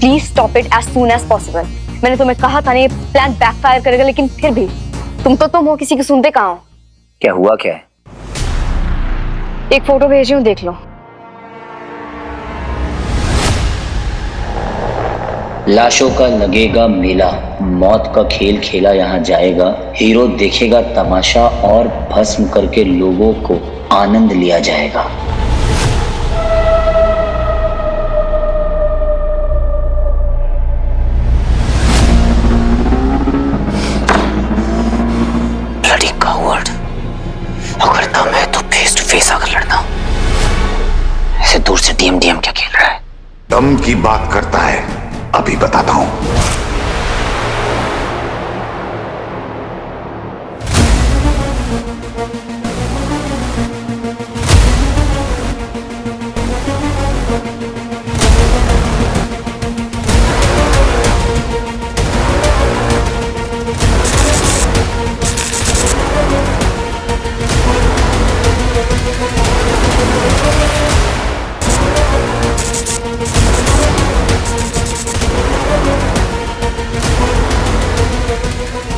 H: Please stop it as soon as possible. मैंने तुम्हें कहा था ना ये प्लान बैकफायर करेगा, लेकिन फिर भी तुम हो, किसी की सुनते कहाँ हो?
A: क्या हुआ क्या है?
H: एक फोटो भेजी हूँ, देख लो।
A: लाशों का लगेगा मेला, मौत का खेल खेला यहाँ जाएगा। हीरो देखेगा तमाशा और भस्म करके लोगों को आनंद लिया जाएगा। ब्लडी कावर्ड, अगर दम है तो फेस टू फेस आकर लड़ना, ऐसे दूर से डीएम क्या खेल रहा है?
M: दम की बात करता है, अभी बताता हूं।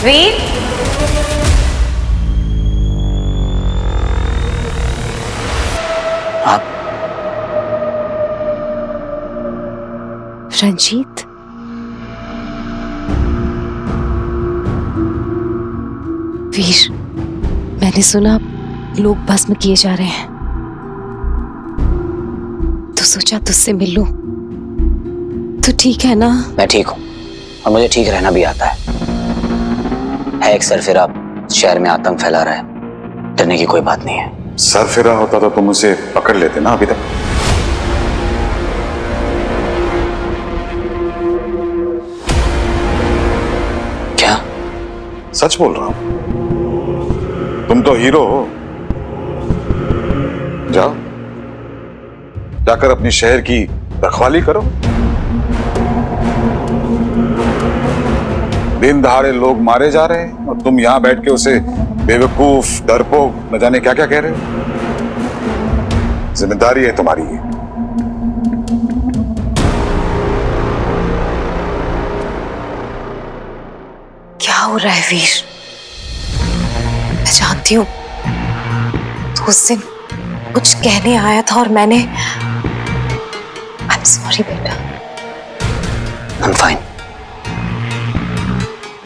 B: वीर,
A: आप
H: रंजीत, वीर, मैंने सुना लोग भस्म किए जा रहे हैं, तो सोचा तुझसे मिल लूं। तो ठीक है ना?
A: मैं ठीक हूँ और मुझे ठीक रहना भी आता है। एक सरफिरा शहर में आतंक फैला रहा है, डरने की कोई बात नहीं है।
E: सरफिरा होता तो तुम उसे पकड़ लेते ना अभी तक।
A: क्या?
E: सच बोल रहा हूं, तुम तो हीरो हो। जाओ, जाकर अपनी शहर की रखवाली करो। दिन दहाड़े लोग मारे जा रहे हैं और तुम यहाँ बैठ के उसे बेवकूफ, डरपोक, न जाने क्या क्या कह रहे हो। जिम्मेदारी है तुम्हारी ये।
H: क्या हो रहा है वीर? मैं जानती हूँ तो उस दिन कुछ कहने आया था और मैंने आई एम सॉरी बेटा।
A: I'm fine.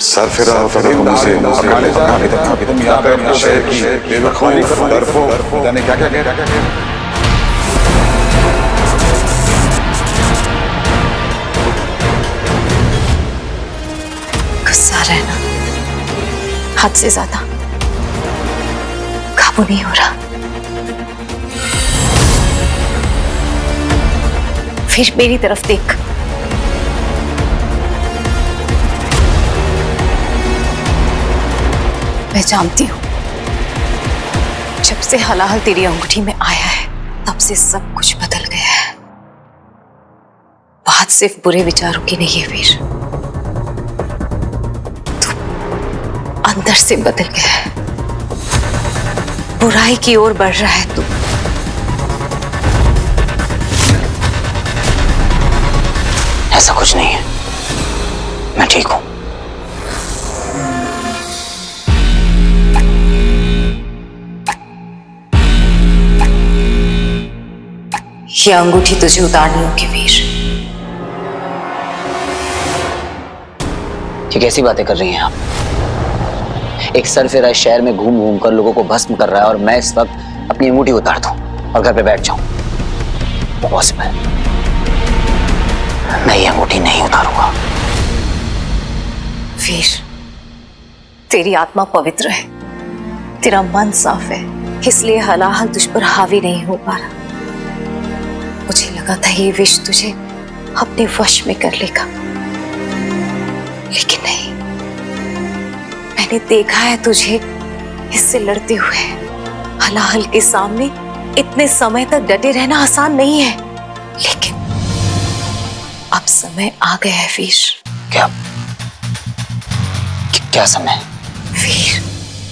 E: सर फिरा तुम यहाँ बैठ के शहर की बेवकूफ, डरपोक, न जाने क्या क्या कह रहे हो।
H: गुस्सा रहना हद से ज्यादा काबू नहीं हो रहा। फिर मेरी तरफ देख। मैं जानती हूं जब से हलाहल तेरी अंगूठी में आया है तब से सब कुछ बदल गया है। बात सिर्फ बुरे विचारों की नहीं है वीर, अंदर से बदल गया है। बुराई की ओर बढ़ रहा है तू।
A: ऐसा कुछ नहीं है, मैं ठीक हूं।
H: ये अंगूठी तुझे उतारनी होगी वीर।
A: ये कैसी बातें कर रही हैं आप? एक सरफिरा इस शहर में घूम घूम कर लोगों को भस्म कर रहा है और मैं इस वक्त अपनी अंगूठी उतार दूं और घर पे बैठ जाऊं? पॉसिबल? मैं ये अंगूठी नहीं उतारूंगा।
H: वीर, तेरी आत्मा पवित्र है, तेरा मन साफ है, इसलिए हलाहल तुझ पर हावी नहीं हो पा रहा। मुझे लगा था ये विष तुझे अपने वश में कर लेगा, लेकिन नहीं। मैंने देखा है तुझे इससे लड़ते हुए। हलाहल के सामने इतने समय तक डटे रहना आसान नहीं है, लेकिन अब समय आ गया है वीर।
A: क्या समय?
H: वीर,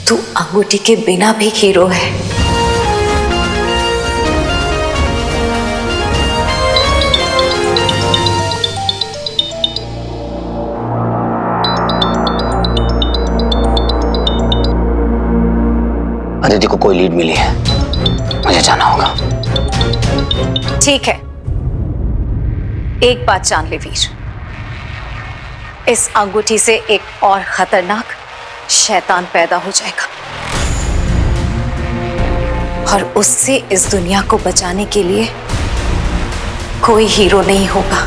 H: तू अंगूठी के बिना भी हीरो है।
A: अदिति को कोई लीड मिली है, मुझे जाना होगा।
H: ठीक है, एक बात जान ले वीर, इस अंगूठी से एक और खतरनाक शैतान पैदा हो जाएगा और उससे इस दुनिया को बचाने के लिए कोई हीरो नहीं होगा।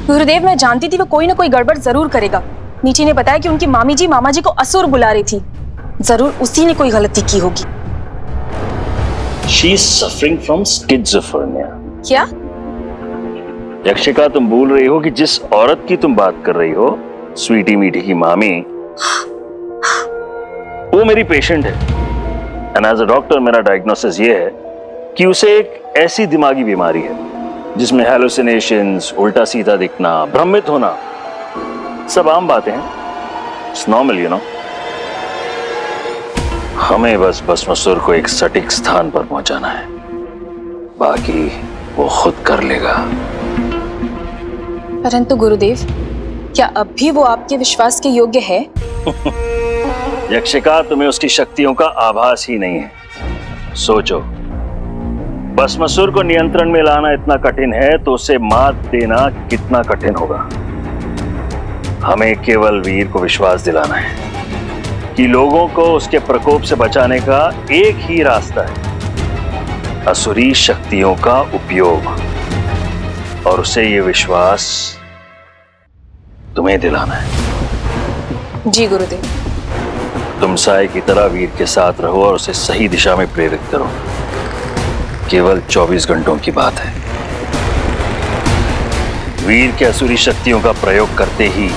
B: गुरुदेव, मैं जानती थी वो कोई ना कोई गड़बड़ जरूर करेगा। नीची ने बताया कि उनकी मामी जी मामा जी को असुर बुला रही थी। जरूर उसी ने कोई गलती की होगी।
K: She is suffering from schizophrenia.
B: क्या?
K: यक्षिका, तुम भूल रही हो कि जिस औरत की तुम बात कर रही हो, स्वीटी मीठी की मामी, वो मेरी पेशेंट है। एंड एज अ डॉक्टर मेरा डायग्नोसिस ये है कि उसे एक ऐसी दिमागी बीमारी है जिसमें हेलुसिनेशंस, उल्टा सीधा दिखना, भ्रमित होना, सब आम बातें हैं। It's normal, you know. हमें बस भस्मासुर को एक सटीक स्थान पर पहुंचाना है, बाकी वो खुद कर लेगा।
B: परंतु गुरुदेव, क्या अब भी वो आपके विश्वास के योग्य है?
K: यक्षिका, तुम्हें उसकी शक्तियों का आभास ही नहीं है। सोचो, भस्मासुर को नियंत्रण में लाना इतना कठिन है तो उसे मात देना कितना कठिन होगा। हमें केवल वीर को विश्वास दिलाना है कि लोगों को उसके प्रकोप से बचाने का एक ही रास्ता है, असुरी शक्तियों का उपयोग। और उसे ये विश्वास तुम्हें दिलाना है।
B: जी गुरुदेव।
K: तुम साए की तरह वीर के साथ रहो और उसे सही दिशा में प्रेरित करो। केवल 24 घंटों की बात है। वीर के असुरी शक्तियों का प्रयोग करते ही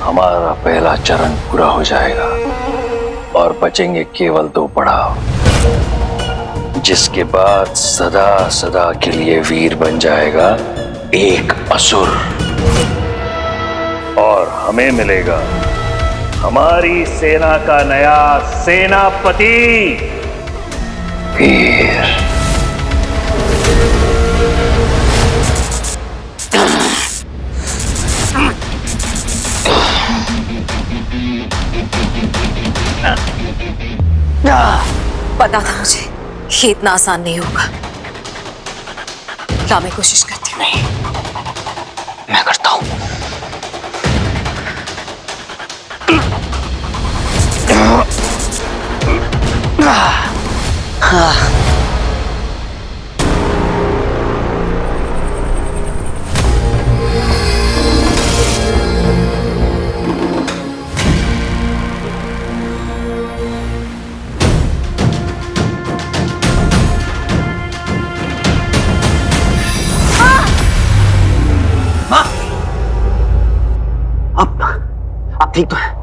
K: हमारा पहला चरण पूरा हो जाएगा और बचेंगे केवल 2 पड़ाव, जिसके बाद सदा सदा के लिए वीर बन जाएगा एक असुर और हमें मिलेगा हमारी सेना का नया सेनापति वीर।
H: पता था मुझे ये इतना आसान नहीं होगा। ला मैं कोशिश करती हूँ।
A: नहीं, मैं करता हूं। आप ठीक तो है?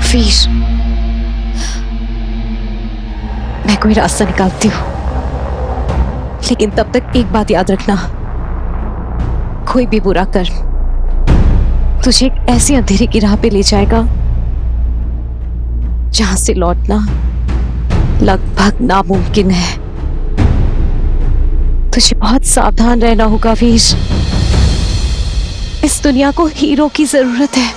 H: वीर, मैं कोई रास्ता निकालती हूँ, लेकिन तब तक एक बात याद रखना, कोई भी बुरा कर्म तुझे एक ऐसी अंधेरे की राह पे ले जाएगा जहां से लौटना लगभग नामुमकिन है। तुझे बहुत सावधान रहना होगा वीर। इस दुनिया को हीरो की जरूरत है।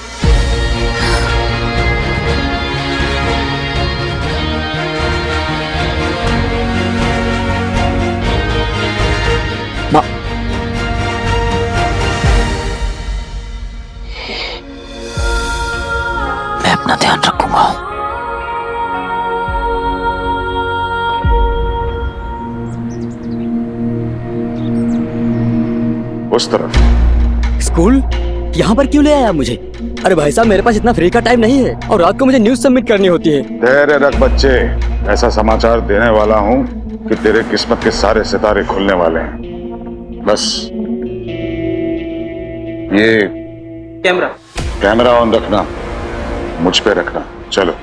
A: मैं अपना ध्यान रखूंगा।
E: उस तरफ।
N: स्कूल? यहाँ पर क्यों ले आया मुझे? अरे भाई साहब, मेरे पास इतना फ्री का टाइम नहीं है और रात को मुझे न्यूज सबमिट करनी होती है।
E: धैर्य रख बच्चे, ऐसा समाचार देने वाला हूँ कि तेरे किस्मत के सारे सितारे खुलने वाले हैं। बस ये कैमरा ऑन रखना, मुझ पे रखना। चलो।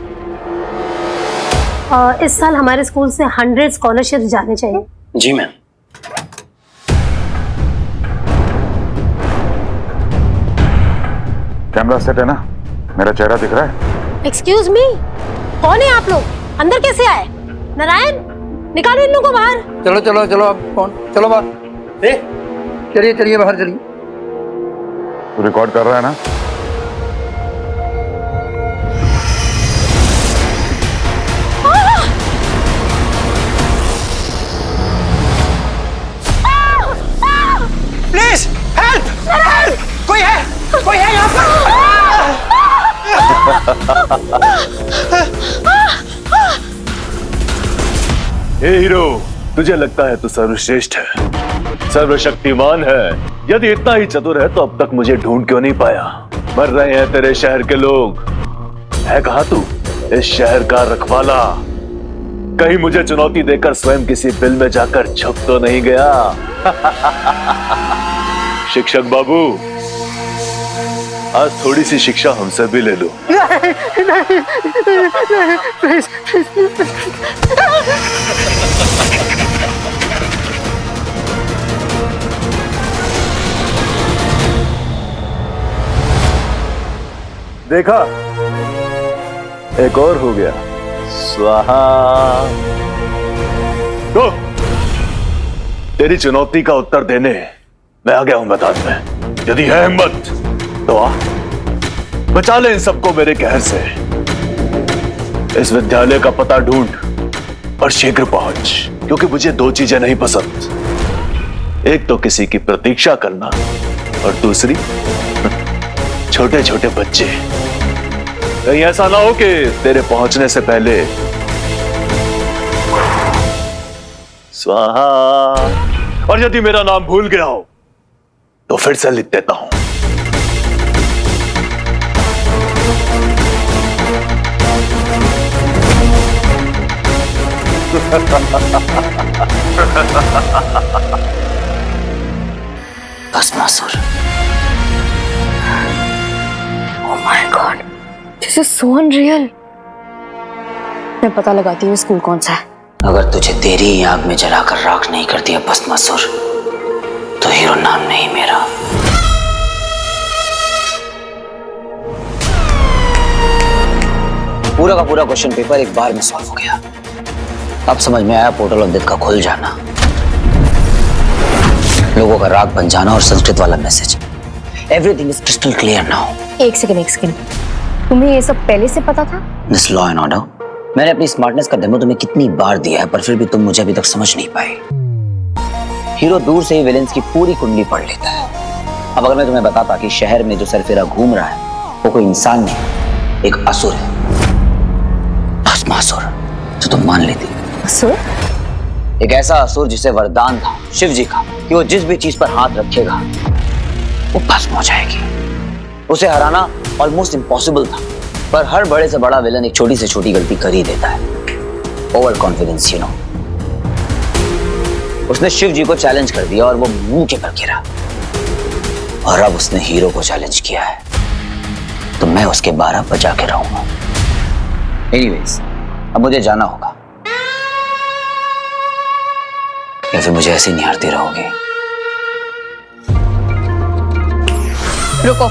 O: इस साल हमारे स्कूल से 100 स्कॉलरशिप जाने चाहिए।
A: जी मैम।
E: कैमरा सेट है ना? मेरा चेहरा दिख रहा है?
O: एक्सक्यूज मी, कौन है आप लोग? अंदर कैसे आए? नारायण, निकालो इन लोगों को बाहर।
N: चलो चलो चलो, आप कौन? चलो बाहर। चलिए चलिए बाहर चलिए।
E: तू रिकॉर्ड कर रहा है ना?
D: Please help! कोई है? कोई है यहाँ पर?
G: हे हीरो, तुझे लगता है तू सर्वश्रेष्ठ है, सर्वशक्तिमान है। यदि इतना ही चतुर है तो अब तक मुझे ढूंढ क्यों नहीं पाया? मर रहे हैं तेरे शहर के लोग। है कहाँ तू, इस शहर का रखवाला? कहीं मुझे चुनौती देकर स्वयं किसी बिल में जाकर छुप तो नहीं गया? शिक्षक बाबू, आज थोड़ी सी शिक्षा हमसे भी ले लो। देखा, एक और हो गया। स्वाहा। तो तेरी चुनौती का उत्तर देने मैं आ गया हूं मैदान में। यदि है हिम्मत तो आ, बचा ले इन सबको मेरे कहर से। इस विद्यालय का पता ढूंढ और शीघ्र पहुंच, क्योंकि मुझे 2 चीजें नहीं पसंद। एक तो किसी की प्रतीक्षा करना और दूसरी छोटे छोटे बच्चे। कहीं ऐसा ना हो कि तेरे पहुंचने से पहले स्वाहा, और यदि मेरा नाम भूल गया हो तो फिर से लिख देता हूं।
A: Bhasmasur.
H: Oh my God, this is so unreal. मैं पता लगाती हूँ स्कूल कौन सा है।
A: अगर तुझे तेरी ही आग में जलाकर राख नहीं कर दिया भस्मासुर, तो हीरो नाम नहीं मेरा। पूरा का पूरा क्वेश्चन पेपर एक बार में सॉल्व हो गया। अब समझ में आया पोर्टल ऑफ डेथ का खुल जाना, लोगों का राग बन जाना और संस्कृत वाला message. Everything is crystal clear now.
H: एक सेकंड, तुम्हें ये सब पहले से पता था?
A: दिस लॉ एंड ऑर्डर, मैंने अपनी स्मार्टनेस का डेमो तुम्हें कितनी बार दिया है, पर फिर भी तुम मुझे अभी तक समझ नहीं पाए। हीरो दूर से ही विलेंस की पूरी कुंडली पढ़ लेता है। अब अगर मैं तुम्हें बताता कि शहर में जो सरफेरा घूम रहा है वो कोई इंसान नहीं, एक असुर है, भस्मासुर, तो तुम मान लेती।
H: असुर?
A: एक ऐसा असुर जिसे वरदान था शिव जी का कि वो जिस भी चीज पर हाथ रखेगा वो भस्म हो जाएगी। उसे हराना ऑलमोस्ट इम्पॉसिबल था, पर हर बड़े से बड़ा विलन एक छोटी से छोटी गलती कर ही देता है। Over confidence, you know. उसने शिव जी को चैलेंज कर दिया और वो मुंह के बल गिरा, और अब उसने हीरो को चैलेंज किया है, तो मैं उसके 12 बजा के रहूंगा। एनीवेज, अब मुझे जाना होगा, या फिर मुझे ऐसे निहारती रहोगी?
P: रुको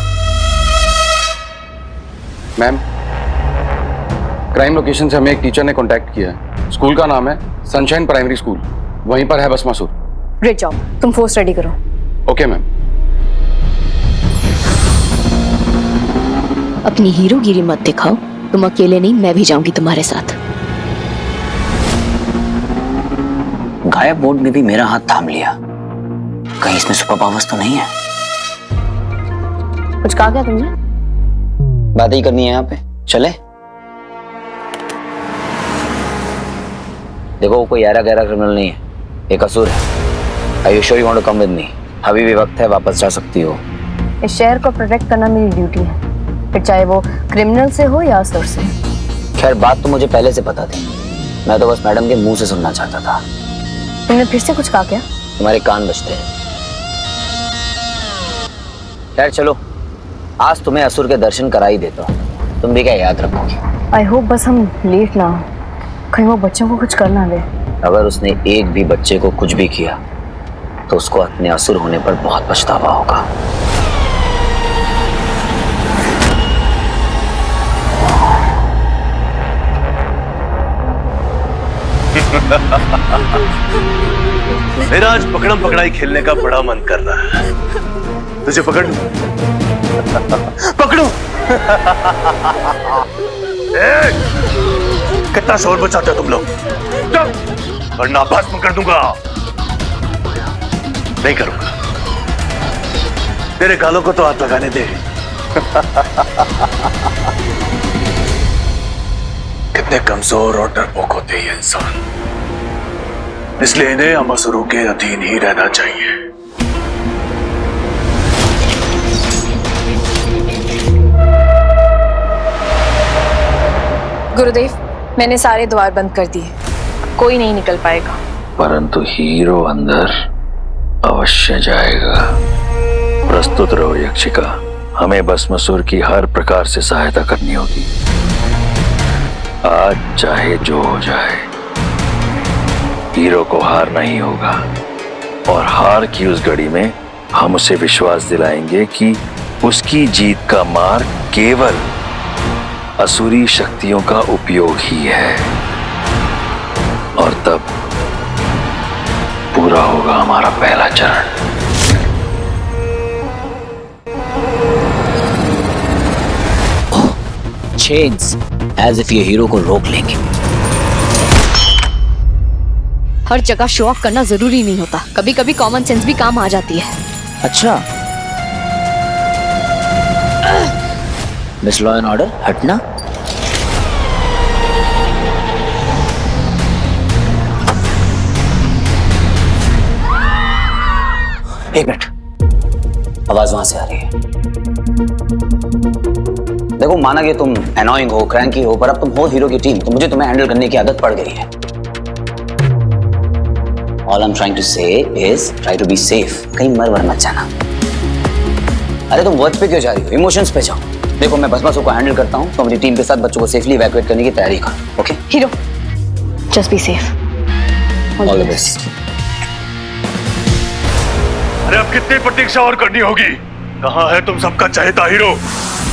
P: मैम, क्राइम लोकेशन से हमें एक टीचर ने कांटेक्ट किया है। स्कूल का नाम है सनशाइन प्राइमरी स्कूल, वहीं पर है भस्मासुर।
H: ग्रेट जॉब, तुम फोर्स रेडी करो।
P: Okay ma'am.
Q: अपनी हीरोगिरी मत दिखाओ, तुम अकेले नहीं, मैं भी जाऊंगी तुम्हारे साथ।
A: गायब बोर्ड में भी मेरा हाथ थाम लिया, कहीं इसमें सुपर पावर्स तो नहीं है?
H: कुछ कहा क्या तुमने?
A: बात ही करनी है यहाँ पे, चले? देखो, वो कोई यारा गहरा क्रिमिनल नहीं है, एक असुर है। Are you sure you want to come with me? अभी भी वक्त है, वापस जा सकती हो।
H: इस शहर को प्रोटेक्ट करना मेरी ड्यूटी है, फिर चाहे वो क्रिमिनल से हो या असुर से।
A: खैर, बात तो मुझे पहले से पता थी, मैं तो बस मैडम के मुंह से सुनना चाहता था।
H: तुमने फिर से कुछ कहा क्या?
A: तुम्हारे कान बजते हैं। खैर चलो, आज तुम्हें असुर के दर्शन करा ही देता हूँ, तुम भी क्या याद रखोगे?
H: आई होप बस हम लेट ना हो, कहीं वो बच्चों को कुछ कर ना दे।
A: अगर उसने एक भी बच्चे को कुछ भी किया तो उसको अपने असुर होने पर बहुत पछतावा होगा।
G: मेरा आज पकड़म पकड़ाई खेलने का बड़ा मन कर रहा है। तुझे पकड़ पकड़ू? कितना शोर मचाते हो तुम लोग? वरना भस्म कर दूंगा। नहीं करूंगा, तेरे गालों को तो हाथ लगाने दे। कितने कमजोर और डरपोक होते ये इंसान, इसलिए इन्हें हम असुरों के अधीन ही रहना चाहिए।
B: गुरुदेव, मैंने सारे द्वार बंद कर दिए, कोई नहीं निकल पाएगा।
K: परंतु हीरो अंदर अवश्य जाएगा। प्रस्तुत रहो यक्षिका, हमें भस्मासुर की हर प्रकार से सहायता करनी होगी। आज चाहे जो हो जाए, हीरो को हारना ही होगा, और हार की उस घड़ी में हम उसे विश्वास दिलाएंगे कि उसकी जीत का मार्ग केवल असुरी शक्तियों का उपयोग ही है, और तब पूरा होगा हमारा पहला चरण।
A: Chains, as if ये हीरो को रोक लेंगे।
Q: हर जगह शो ऑफ करना जरूरी नहीं होता, कभी कभी कॉमन सेंस भी काम आ जाती है।
A: अच्छा, मिस लॉ एंड ऑर्डर, हटना। एक मिनट, आवाज वहां से आ रही है। देखो, माना कि तुम एनोइंग हो, क्रैंकी हो, पर अब तुम हो हीरो की टीम, तो मुझे तुम्हें हैंडल करने की आदत पड़ गई है। All I'm trying to say is try to be safe. कहीं मर वर मत जाना। अरे तुम वर्ड्स पे क्यों जा रही हो? इमोशंस पे जाओ। देखो, मैं भस्मासुर को हैंडल करता हूँ, तो अपनी टीम के साथ बच्चों को सेफली इवैक्यूएट करने की तैयारी करो। Okay
I: hero, just be safe.
A: All the best.
G: अरे अब कितनी प्रतीक्षा और करनी होगी? कहाँ है तुम सबका चहेता हीरो?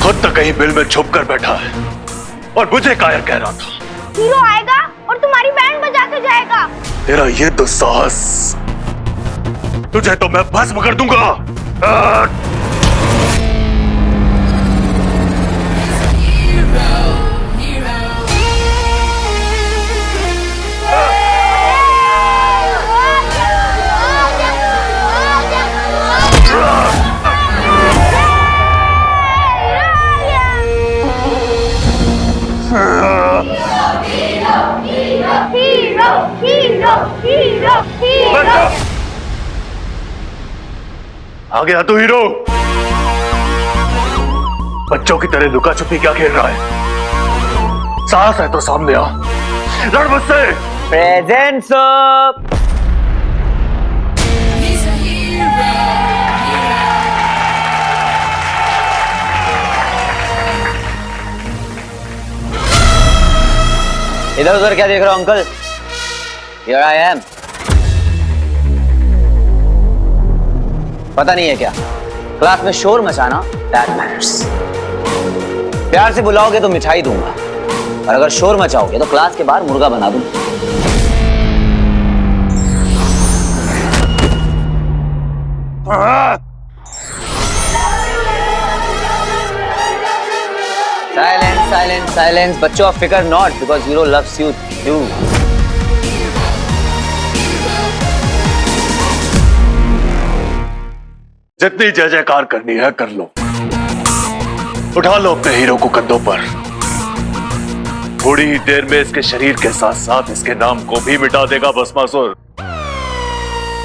G: खुद तक कहीं बिल में छुप कर बैठा है और मुझे कायर कह रहा था।
I: हीरो आएगा और तुम्हारी बैंड बजा के जाएगा।
G: तेरा ये दुस्साहस, तुझे तो मैं भस्म कर दूंगा। आ गया तू हीरो? बच्चों की तरह लुका छुपी क्या खेल रहा है? साहस है तो सामने आ, लड़ मुझसे।
A: Present sir. इधर उधर क्या देख रहा हो अंकल? Here I am. पता नहीं है क्या? क्लास में शोर मचाना that matters. प्यार से बुलाओगे तो मिठाई दूंगा, और अगर शोर मचाओगे तो क्लास के बाहर मुर्गा बना दूंगा। Silence, silence, silence. बच्चों, फिकर not because hero loves you too.
G: जितनी जय जयकार करनी है कर लो। उठा लो अपने हीरो को कंधों पर। थोड़ी ही देर में इसके शरीर के साथ साथ इसके नाम को भी मिटा देगा भस्मासुर,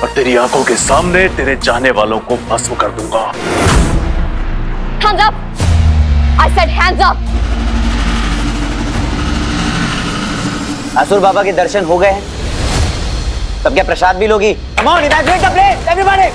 G: और तेरी आंखों के सामने तेरे चाहने वालों को भस्म कर दूंगा।
I: Hands up! I said hands up!
A: असुर बाबा के दर्शन हो गए हैं, तब क्या प्रसाद भी लोगी? Come on, evacuate the place, everybody!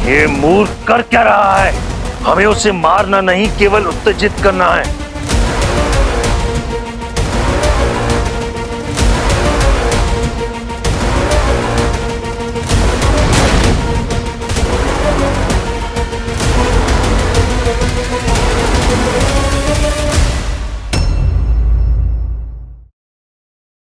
G: ये मूर्ख कर क्या रहा है? हमें उसे मारना नहीं, केवल उत्तेजित करना है।